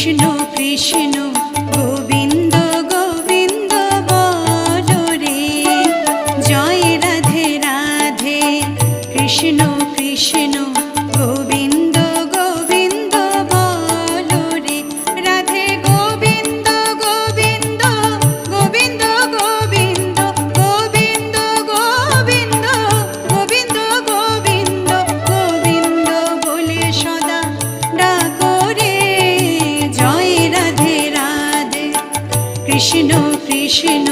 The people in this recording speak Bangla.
কৃষ্ণ কৃষ্ণ গোবিন্দ গোবিন্দ বলো রে, জয় রাধে রাধে। কৃষ্ণ কৃষ্ণ গোবিন্দ গোবিন্দ বলো রে, রাধে গোবিন্দ গোবিন্দ গোবিন্দ গোবিন্দ গোবিন্দ গোবিন্দ গোবিন্দ গোবিন্দ গোবিন্দ বলে সদা ডাকো রে, জয় রাধে রাধে। কৃষ্ণ কৃষ্ণ